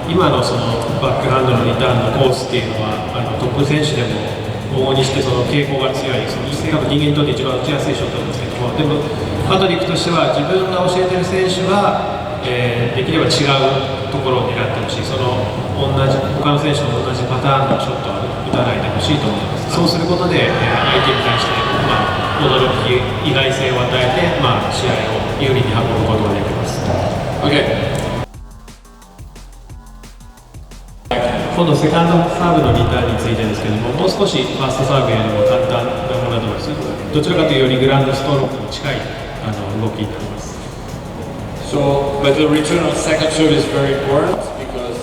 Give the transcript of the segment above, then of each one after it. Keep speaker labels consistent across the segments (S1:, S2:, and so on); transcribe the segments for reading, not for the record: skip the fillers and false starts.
S1: 今のそのバックハンドのリターンのコースっていうのはトップ選手でも往々にしてその傾向が強い、その多分人間にとって一番打ちやすいショットなんですけども、でもパトリックとしては自分が教えてる選手は、できれば違うところを狙ってほしい、その他の選手と同じパターンのショットは打たないでほしいと思います。そうすることで、相手に対して、驚き、意外性を与えて、試合を有利に運ぶことができます。
S2: Okay.
S1: 今度セカンドサーブのリターンについてですけども、もう少しファーストサーブよりも簡単なものだと思います。どちらかというよりグランドストロークに近い動きになります。
S2: So, but the return of second serve is very important because,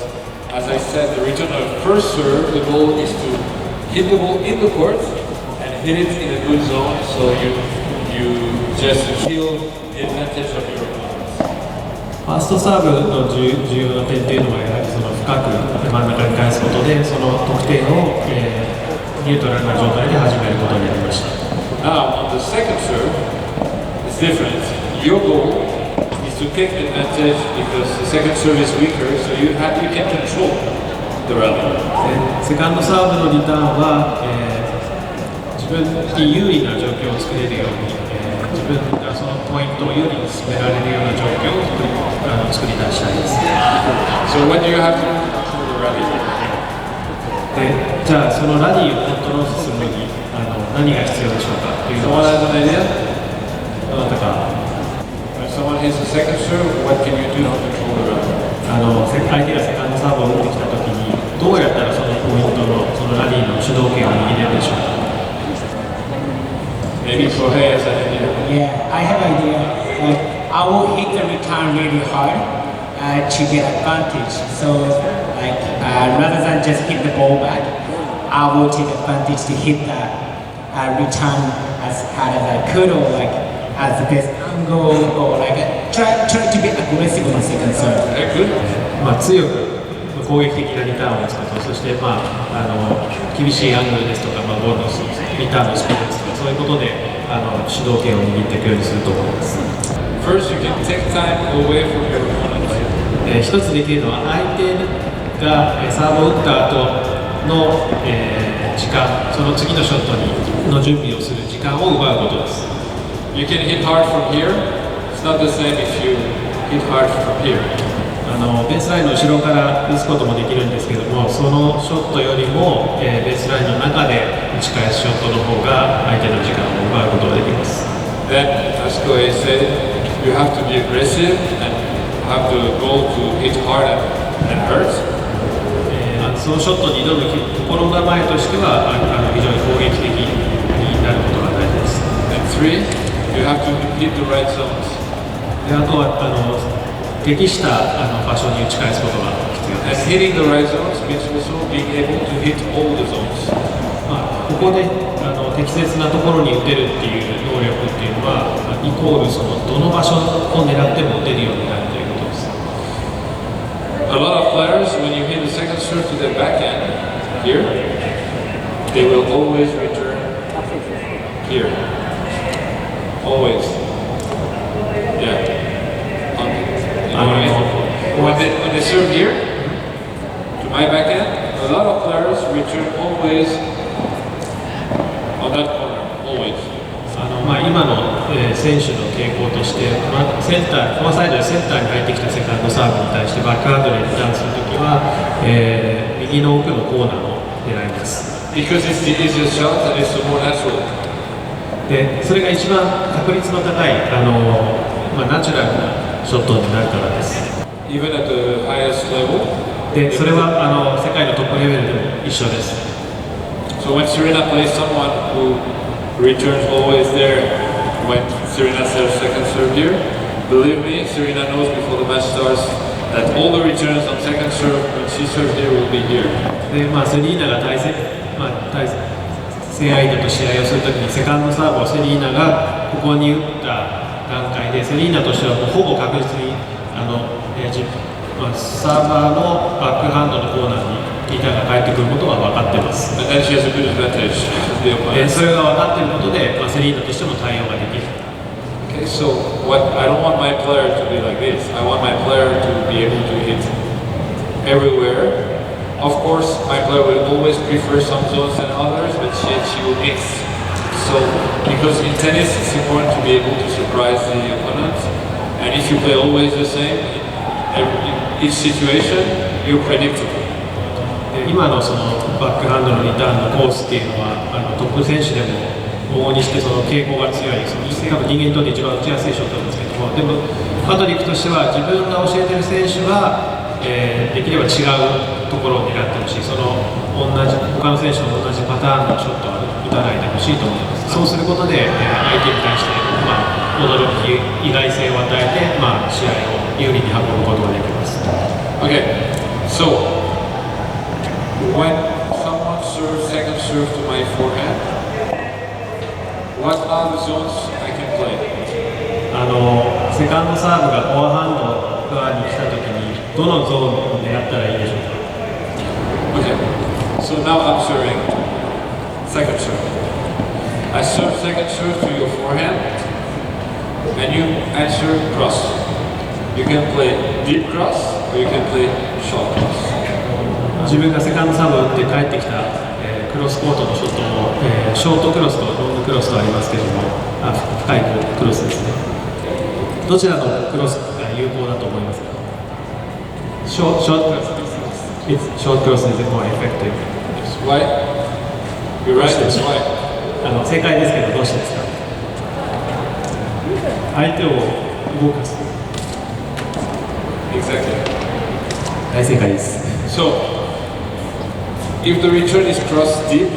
S2: as I said, the return of first serve, the goal is to hit the ball in the court and hit it in a good zone, so you just kill the advantage of your opponent.
S1: ファーストサーブの重要な点というのはやはりその深く真ん中に返すことでその得点を、ニュートラルな状態で始めることになりました。
S2: Now, on the second serve, it's different. Your goal is to take advantage because the second serve is weaker, so you can control the rally.
S1: セカンドサーブのリターンは、自分に有利な状況を作れるように、自分がそのポイントを有利に進められるような状況を作り出したいです。
S2: So when do you have to control the rally?
S1: で、じゃあそのラリーをコントロールするのに何が必要でしょうかというの
S2: Someone has an idea?
S1: どなたか
S2: When someone hits the second serve, what can you do to control the rally?
S1: 相手がセカンドサーブを打ってきたときにどうやったらそのポイントのそのラリーの主導権を握れるでしょうか。
S2: Maybe Kohei has an idea.
S3: Yeah, I have an idea. I will hit the return really hard to get advantage. So, rather than just hit the ball back, I will take advantage to hit the return as hard as I could, or as the best angle, or try to be aggressive on the second serve.
S2: Okay, good.
S1: 強く攻撃的なリターンを打つこと、そして、厳しいアングルですとか、ボールのリターンのスピードですとか、そういうことで主導権を握っていくようにすると思います。
S2: First, you can take time away from your opponent.
S1: 一つできるのは相手がサーブを打った後の、時間、その次のショットの準備をする時間を奪うことです。
S2: You can hit hard from here. It's not the same if you hit hard from here.
S1: ベースラインの後ろから打つこともできるんですけども、そのショットよりも、ベースラインの中で打ち返すショットの方が相手の時間を奪うことができます。
S2: Then, as Kohei said, you have to be aggressive and have the goal to hit hard and hurt.
S1: そのショットに挑む心構えとしては非常に攻撃的になることが大事です。
S2: And three, you have to hit the right zones.
S1: であとは適した場所に打ち返すことが必要で
S2: And
S1: す。
S2: hitting the right zones means also being able to hit all the zones.
S1: ここで適切なところに打てるっていう能力っていうのはイコールそのどの場所を狙っても打てるようになるということです。
S2: A lot of players, when you hit the second serve to the backhand here, they will always return here. Always. Yeah. You know what I mean? When they serve here, to my backhand, a lot of players return always on that corner. Always.
S1: 今の、選手の傾向として、センター、フォアサイドでセンターに入ってきたセカンドサーブに対してバックハンドでリターンするときは、右の奥のコーナーを狙います。
S2: Because it's the easiest shot and it's the more natural.
S1: で、それが一番確率の高い、ナチュラルなショットになるからです。
S2: Even at the highest level.
S1: で、それは世界のトップレベルでも一緒です。
S2: So when Serena plays someone who returns always there, when Serena serves second serve here, believe me, Serena knows before the match starts that all the returns on second serve when she serves here will be here.
S1: で、セリーナが対戦相手と試合をするときにセカンドサーブをセリーナがここに打った段階でセリーナとしてはもうほぼ確実にサーバーのバックハンドのコーナーにリターンが返ってくることは分かっています。
S2: And then she has a good advantage.
S1: それが分かっていることで、セリーナとしても対応ができる。
S2: Okay, so I don't want my player to be like this. I want my player to be able to hit everywhere. Of course, my player will always prefer some zones than others, but she will mix. So, because in tennis it's important to be able to surprise the opponent, and if you play always the same, in each situation, you're predictable.
S1: 今のそのバックハンドのリターンのコースっていうのはトップ選手でも往々にしてその傾向が強い、その正確人間にとって一番打ちやすいショットなんですけども、でもパトリックとしては自分が教えてる選手は、できれば違うところを狙ってほしい、その他の選手と同じパターンのショットは打たないでほしいと思います。そうすることで、相手に対して、驚き、意外性を与えて、試合を有利に運ぶことができます。
S2: Okay, so when someone serves second serve to my forehand, what are the zones I can play?
S1: セカンドサーブがフォアハンド側に来たときにどのゾーンを狙ったらいいでしょうか。
S2: Okay, so now I'm serving second serve. I serve second serve to your forehand, and you answer cross. You can play deep cross, or you can play short cross.
S1: 自分がセカンドサーブを打って帰ってきた、クロスコートのショットも、ショートクロスとロングクロスとありますけれども、深いクロスですね。どちらのクロスが有効だと思いますか。ショートクロス。ショートクロス is more effective.
S2: Why? You're right. That's why.
S1: 正解ですけどどうしてですか。相手を動かす。
S2: Exactly.
S1: 大正解です。
S2: So, if the return is cross deep,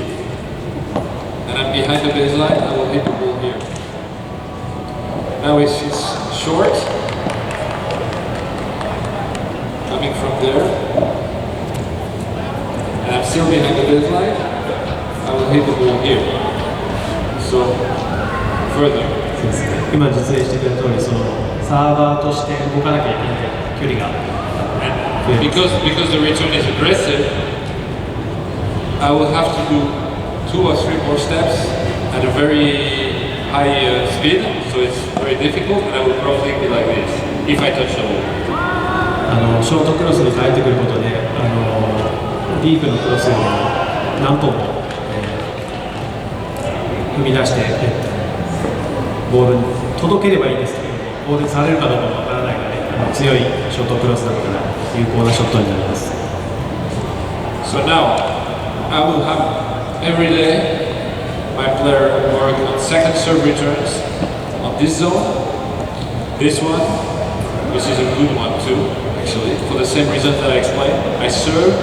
S2: and I'm behind the baseline, I will hit the ball here. Now it's short, coming from there, and I'm still behind the baseline, I will hit the ball here. So, further.
S1: そうですね。今実演してくれた通り、そのサーバーとして動かなきゃいけない距離が。
S2: Because the return is aggressive, I will have to do 2 or 3 more steps at a very high speed, so it's very difficult, and I will probably be like this if I touch the ball.
S1: ショートクロスに変えてくることで、ディープのクロスよりも何本も、踏み出して、ボールに届ければいいんですけど、ボールにされるかどうかもわからないので、強いショートクロスだったら有効なショットになります。
S2: So now, I will have every day my player work on second serve returns on this zone, this one, which is a good one too, actually, for the same reason that I explained. I serve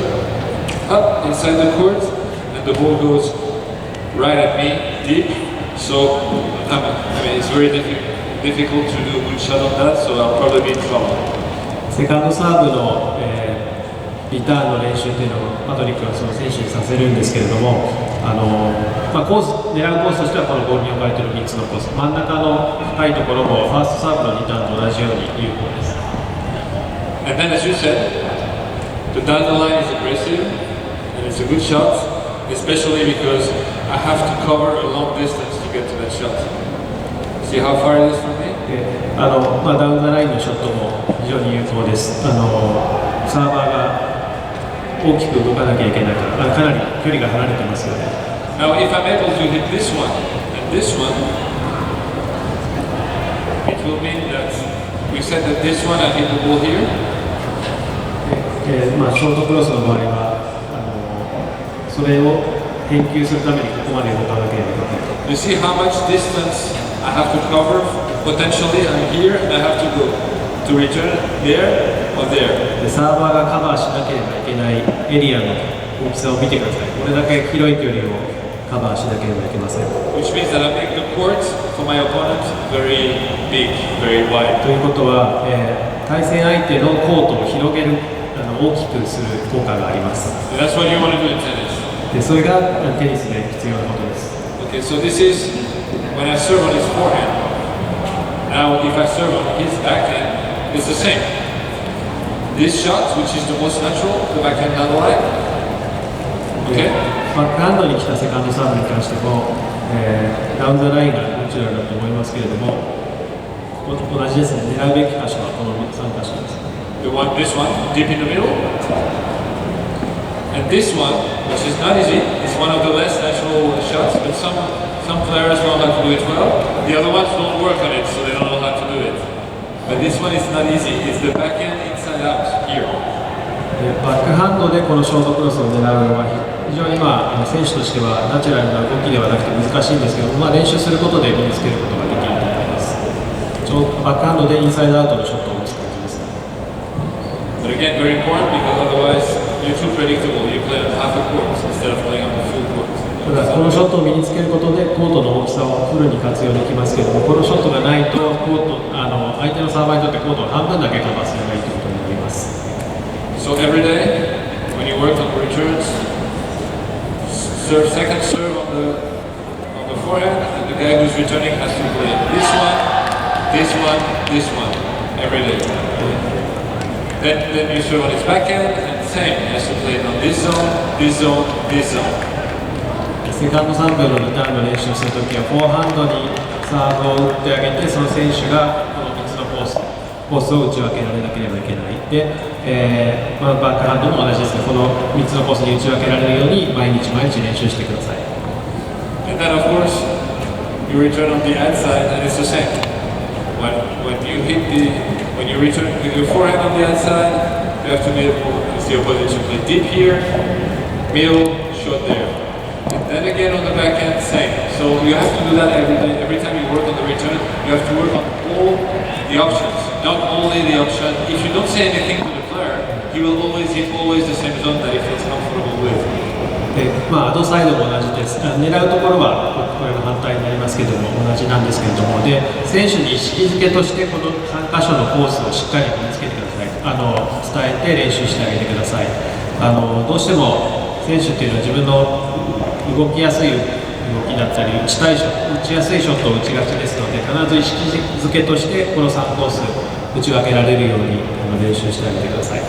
S2: up inside the court, and the ball goes right at me, deep. So, I mean, it's very difficult to do a good shot on that, so I'll probably be in trouble.
S1: セカンドサーブの、リターンの練習っていうのをパトリックはその選手にさせるんですけれども、コース狙うコースとしてはこのボールに置かれている3つのコース、真ん中の深いところもファーストサーブのリターンと同じように有効です。
S2: And then, as you said, the down the line is aggressive, and it's a good shot, especially because I have to cover a long distance to get to that shot. See how far it is from me?
S1: ダウンザラインのショットも非常に有効です。サーバーが大きく動かなきゃいけないから、かなり距離が離れてますよね。
S2: Now, if I'm able to hit this one and this one, it will mean that we said that this one I hit the ball here.
S1: ショートクロスの場合はそれを返球するためにここまで動かなければいけない。
S2: You see how much distance I have to cover? Potentially, I'm here and I have to go to return there or there.
S1: でサーバーがカバーしなければいけないエリアの大きさを見てください。これだけ広い距離をカバーしなければいけません。
S2: Which means that I make the court for my opponent very big, very wide.
S1: ということは、対戦相手のコートを広げる、大きくする効果があります。
S2: And that's what you want to do in tennis.
S1: でそれがテニスで必要なことです。
S2: Okay, so this is when I serve on his forehand. Now, if I serve on his backhand, it's the same. This shot, which is the most natural, the backhand down the line. Okay?
S1: バックハンドに来たセカンドサーブに関しても、ダウンザラインがナチュラルだと思いますけれども、同じですね。狙うべき箇所はこの3箇所です。
S2: this one, deep in the middle. And this one, which is not easy, is one of the less natural shots, but some players know how to do it well. The other ones don't work on it, so they don't know how to do it. But this one is not easy. It's the backhand inside out here.
S1: バックハンドでこのショートクロスを狙うのは非常に選手としてはナチュラルな動きではなくて難しいんですけど、練習することで身につけることができると思います。バックハンドでインサイドアウトのショットを打つ感じです。
S2: But again, very important because otherwise you're too predictable. You play on half a court instead of playing on the full court.
S1: ただこのショットを身につけることでコートの大きさをフルに活用できますけども、このショットがないと相手のサーバーにとってコートを半分だけカバーすればいいということになります。
S2: So every day, when you work on returns, second serve on the forehand, and the guy who's returning has to play this one, this one, this one every day. Then you serve on his backhand, and same, he has to play it on this zone, this zone, this zone.
S1: セカンド3秒のリターンの練習をするときはフォアハンドにサーブを打ってあげて、その選手がこの3つのコースを打ち分けられなければいけない。で、バックハンドも同じですが、この3つのコースに打ち分けられるように毎日毎日練習してください。
S2: And then of course, you return on the outside, and it's the same. When you return with your forehand on the outside, you have to be able, it's the opposite, to play deep here, middle, short there. And then again on the backhand, same. So you have to do that every day. Every time you work on the return, you have to work on all the options, not only the option. If you don't say anything to the player, he will always hit the same zone that he feels comfortable with.
S1: でアドサイドも同じです。狙うところはこれが反対になりますけども同じなんですけれども、で選手に意識づけとしてこの3箇所のコースをしっかり身につけてください。伝えて練習してあげてください。どうしても選手っていうのは自分の動きやすい動きだったり打ちやすいショットを打ちがちですので、必ず意識づけとしてこの3コース打ち分けられるように練習してあげてください。